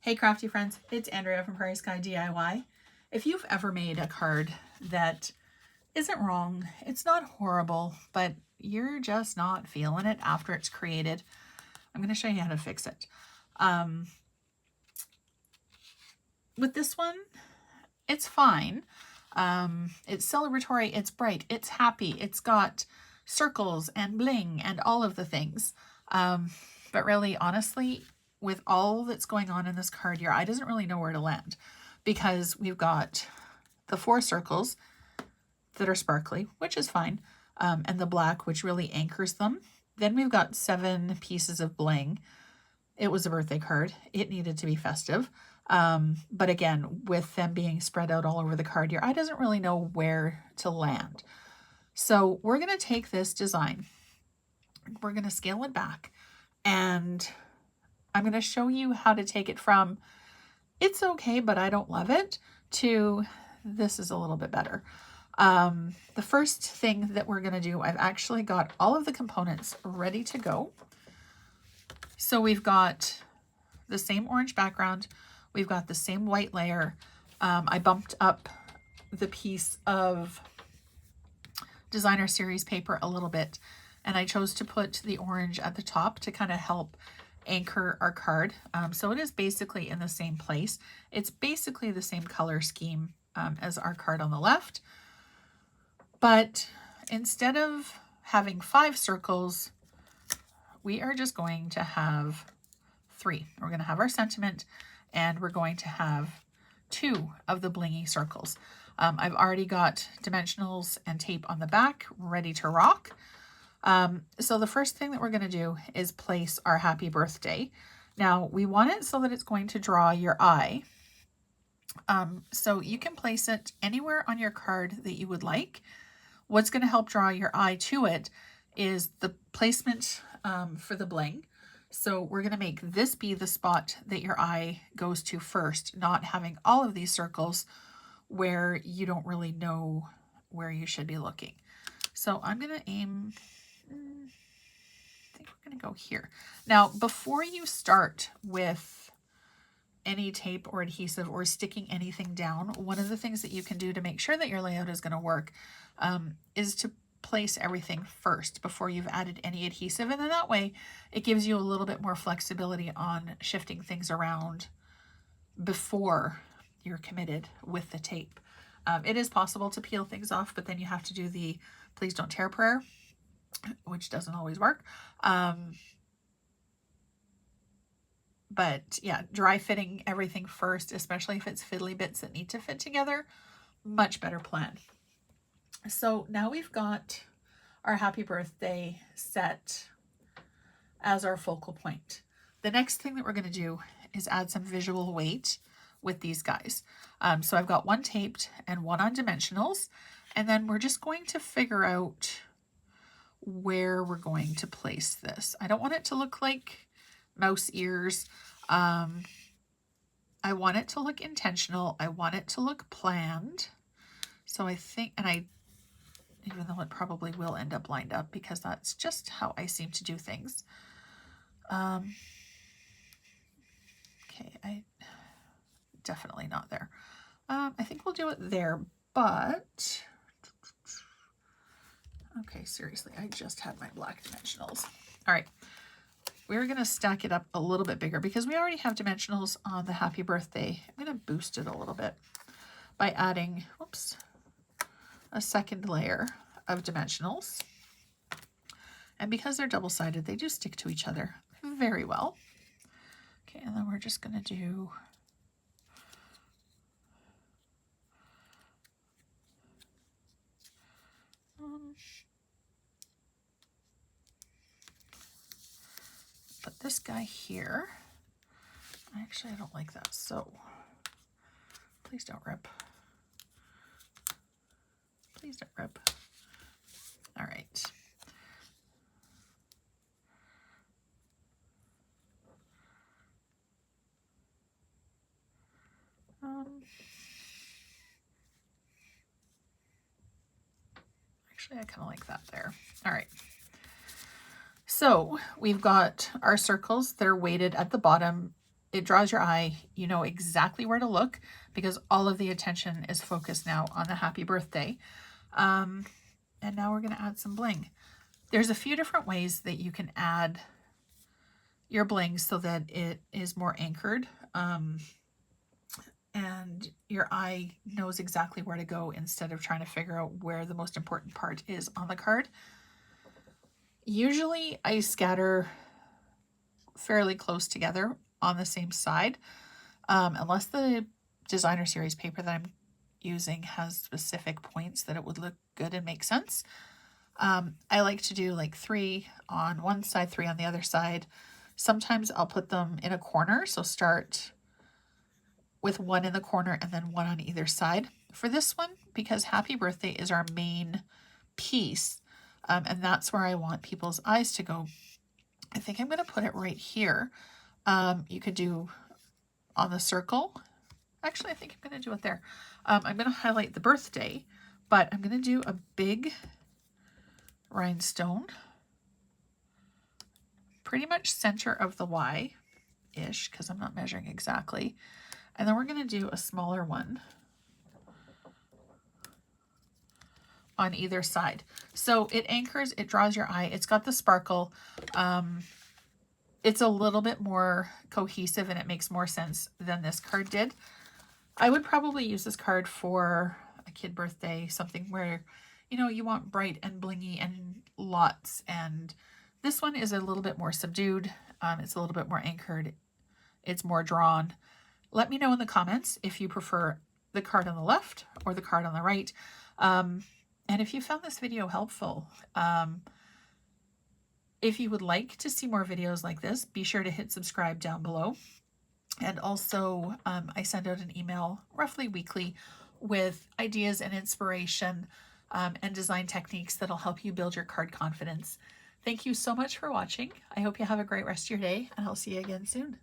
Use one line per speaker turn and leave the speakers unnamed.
Hey crafty friends, it's Andrea from Prairie Sky DIY. If you've ever made a card that isn't wrong, it's not horrible, but you're just not feeling it after it's created, I'm going to show you how to fix it. With this one, it's fine. It's celebratory, it's bright, it's happy, it's got circles and bling and all of the things. But really, honestly, with all that's going on in this card, your eye doesn't really know where to land, because we've got the 4 circles that are sparkly, which is fine, and the black, which really anchors them. Then we've got 7 pieces of bling. It was a birthday card. It needed to be festive. But again, with them being spread out all over the card, your eye doesn't really know where to land. So we're going to take this design, we're going to scale it back, and I'm going to show you how to take it from it's okay, but I don't love it, to this is a little bit better. The first thing that we're going to do, I've actually got all of the components ready to go. So we've got the same orange background. We've got the same white layer. I bumped up the piece of designer series paper a little bit, and I chose to put the orange at the top to kind of help anchor our card. So it is basically in the same place. It's basically the same color scheme as our card on the left. But instead of having 5 circles, we are just going to have 3. We're going to have our sentiment, and we're going to have 2 of the blingy circles. I've already got dimensionals and tape on the back ready to rock. So the first thing that we're going to do is place our happy birthday. Now we want it so that it's going to draw your eye. So you can place it anywhere on your card that you would like. What's going to help draw your eye to it is the placement for the bling. So we're going to make this be the spot that your eye goes to first, not having all of these circles where you don't really know where you should be looking. So I'm going to aim, I think we're going to go here. Now, before you start with any tape or adhesive or sticking anything down, one of the things that you can do to make sure that your layout is going to work is to place everything first before you've added any adhesive. And then that way it gives you a little bit more flexibility on shifting things around before you're committed with the tape. It is possible to peel things off, but then you have to do the please don't tear prayer, which doesn't always work. But yeah, dry fitting everything first, especially if it's fiddly bits that need to fit together, much better plan. So now we've got our happy birthday set as our focal point. The next thing that we're going to do is add some visual weight with these guys. So I've got one taped and one on dimensionals, and then we're just going to figure out where we're going to place this. I don't want it to look like mouse ears. I want it to look intentional. I want it to look planned. So I think, even though it probably will end up lined up because that's just how I seem to do things. Okay, I definitely not there. I think we'll do it there, but okay, seriously, I just had my black dimensionals. All right, we're going to stack it up a little bit bigger because we already have dimensionals on the happy birthday. I'm going to boost it a little bit by adding, whoops, a second layer of dimensionals. And because they're double-sided, they do stick to each other very well. Okay, and then we're just going to do put this guy here. Actually, I don't like that, so please don't rip. Please don't rip. All right. Actually, I kind of like that there. All right. So we've got our circles that are weighted at the bottom it draws your eye. You know exactly where to look because all of the attention is focused now on the happy birthday. And now we're going to add some bling. There's a few different ways that you can add your bling so that it is more anchored. And your eye knows exactly where to go instead of trying to figure out where the most important part is on the card. Usually I scatter fairly close together on the same side, unless the designer series paper that I'm using has specific points that it would look good and make sense. I like to do like 3 on one side, 3 on the other side. Sometimes I'll put them in a corner, so start with 1 in the corner and then 1 on either side. For this one, because happy birthday is our main piece, and that's where I want people's eyes to go, I think I'm going to put it right here. You could do on the circle. Actually, I think I'm going to do it there. I'm going to highlight the birthday, but I'm going to do a big rhinestone, pretty much center of the Y-ish, because I'm not measuring exactly. And then we're going to do a smaller one on either side. So it anchors, it draws your eye, it's got the sparkle. It's a little bit more cohesive and it makes more sense than this card did. I would probably use this card for a kid birthday, something where, you know, you want bright and blingy and lots. And this one is a little bit more subdued. It's a little bit more anchored. It's more drawn. Let me know in the comments if you prefer the card on the left or the card on the right. And if you found this video helpful, if you would like to see more videos like this, be sure to hit subscribe down below. And also, I send out an email roughly weekly with ideas and inspiration and design techniques that'll help you build your card confidence. Thank you so much for watching. I hope you have a great rest of your day, and I'll see you again soon.